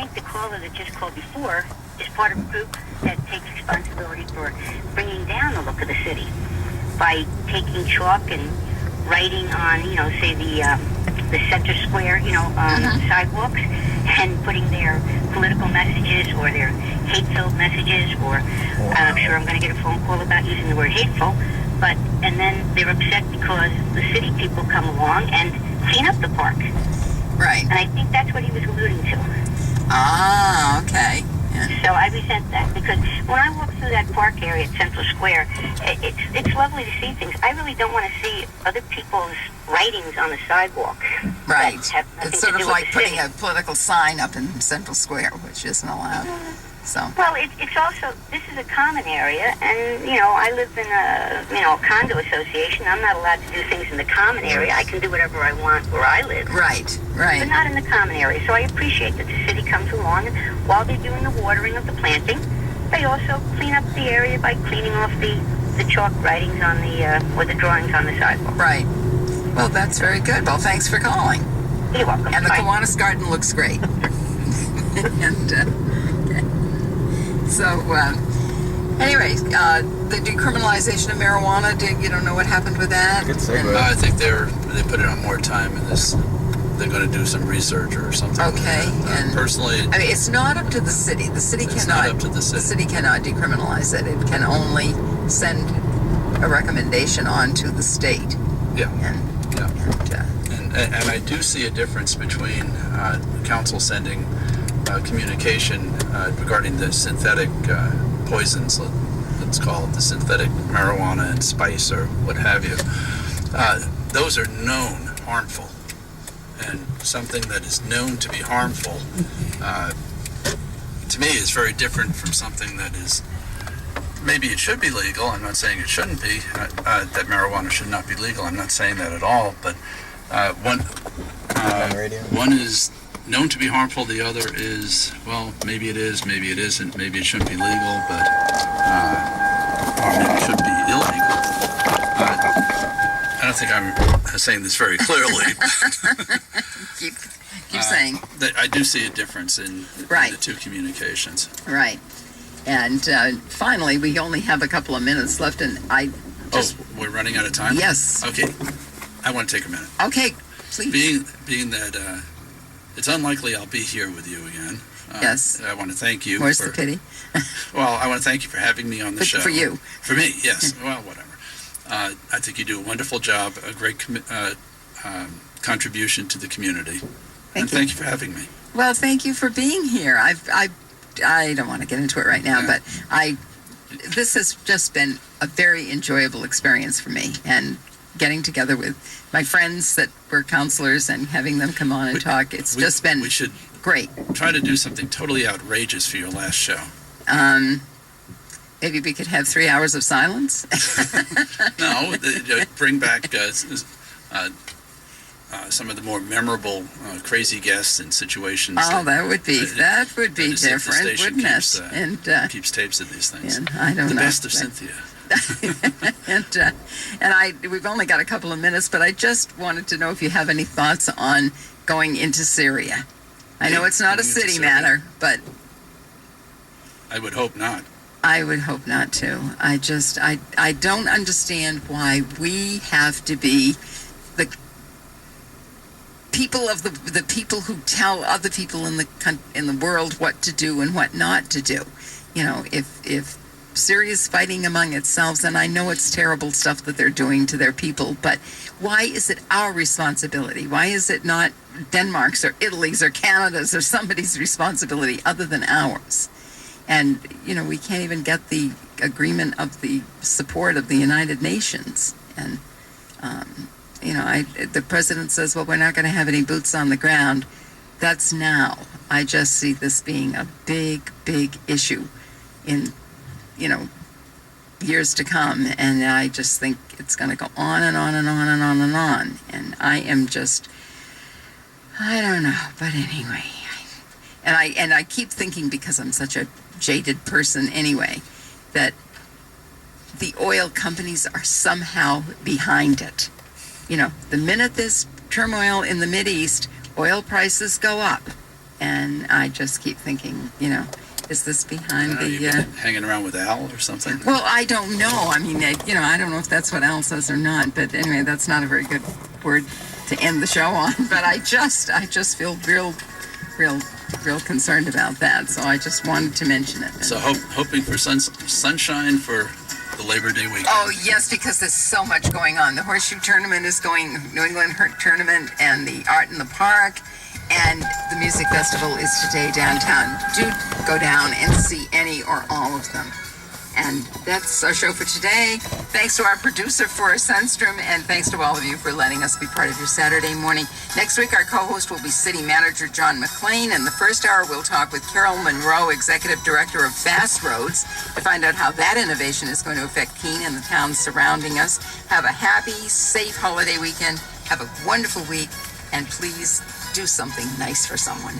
think the caller that just called before is part of a group that takes responsibility for bringing down the look of the city by taking chalk and writing on, say the center square, sidewalks, and putting their political messages or their hate-filled messages, or I'm sure I'm going to get a phone call about using the word hateful, and then they're upset because the city people come along and clean up the park. Right. And I think that's what he was alluding to. Ah, okay. Yeah. So I resent that, because when I walk through that park area at Central Square, it's lovely to see things. I really don't want to see other people's writings on the sidewalk. Right. It's sort of like putting a political sign up in Central Square, which isn't allowed. So. Well, it's also, this is a common area, and, I live in a condo association. I'm not allowed to do things in the common area. I can do whatever I want where I live. Right. But not in the common area. So I appreciate that the city comes along, and while they're doing the watering of the planting, they also clean up the area by cleaning off the chalk writings on or the drawings on the sidewalk. Right. Well, that's very good. Well, thanks for calling. You're welcome. And the Bye. Kiwanis Garden looks great. So, anyway, the decriminalization of marijuana, you don't know what happened with that? I think they put it on more time in this. They're going to do some research or something. Okay. And personally, I mean, it's not up to the city. The city it's cannot. Not up to the city. The city cannot decriminalize it. It can only send a recommendation on to the state. Yeah. And I do see a difference between council sending communication regarding the synthetic poisons, let's call it the synthetic marijuana and spice or what have you. Those are known harmful, and something that is known to be harmful to me is very different from something that is, maybe it should be legal. I'm not saying it shouldn't be, that marijuana should not be legal. I'm not saying that at all, but one is known to be harmful. The other is, well, maybe it is, maybe it isn't, maybe it shouldn't be legal, but or maybe it should be illegal. I don't think I'm saying this very clearly. keep saying. I do see a difference in the two communications. Right. And finally, we only have a couple of minutes left, and we're running out of time? Yes. Okay. I want to take a minute. Okay, please. Being that it's unlikely I'll be here with you again. Yes. I want to thank you. Where's the pity? Well, I want to thank you for having me on the show. For you. For me, yes. Well, whatever. I think you do a wonderful job, a great contribution to the community. Thank you for having me. Well, thank you for being here. I don't want to get into it right now, but this has just been a very enjoyable experience for me, and getting together with my friends that were counselors and having them come on and talk. It's just been great. Try to do something totally outrageous for your last show. Maybe we could have 3 hours of silence. No, bring back some of the more memorable, crazy guests and situations. Oh, that would be different, wouldn't it? And keeps tapes of these things. And I don't know. The best of Cynthia. and we've only got a couple of minutes, but I just wanted to know if you have any thoughts on going into Syria. I know it's not a city matter, but I would hope not. I would hope not too. I don't understand why we have to be the people of the people who tell other people in the world what to do and what not to do. If Syria's fighting among itself, and I know it's terrible stuff that they're doing to their people, but why is it our responsibility? Why is it not Denmark's or Italy's or Canada's or somebody's responsibility other than ours? And, we can't even get the agreement of the support of the United Nations. And, the president says, well, we're not going to have any boots on the ground. That's now. I just see this being a big, big issue in years to come, and I just think it's going to go on and on and on and on and on. And I am just, I don't know, but anyway, and I keep thinking, because I'm such a jaded person anyway, that the oil companies are somehow behind it. The minute there's turmoil in the Mideast, oil prices go up. And I just keep thinking, is this behind You've the... been hanging around with Al or something? Well, I don't know. I mean, I don't know if that's what Al says or not. But anyway, that's not a very good word to end the show on. But I just feel real concerned about that. So I just wanted to mention it. So hoping for sunshine for the Labor Day weekend. Oh, yes, because there's so much going on. The Horseshoe Tournament is going, New England Tournament, and the Art in the Park, and the Music Festival is today downtown. Do go down and see any or all of them. And that's our show for today. Thanks to our producer, Forrest Sundstrom, and thanks to all of you for letting us be part of your Saturday morning. Next week, our co-host will be City Manager John McLean. In the first hour, we'll talk with Carol Monroe, Executive Director of Fast Roads, to find out how that innovation is going to affect Keene and the towns surrounding us. Have a happy, safe holiday weekend. Have a wonderful week, and please do something nice for someone.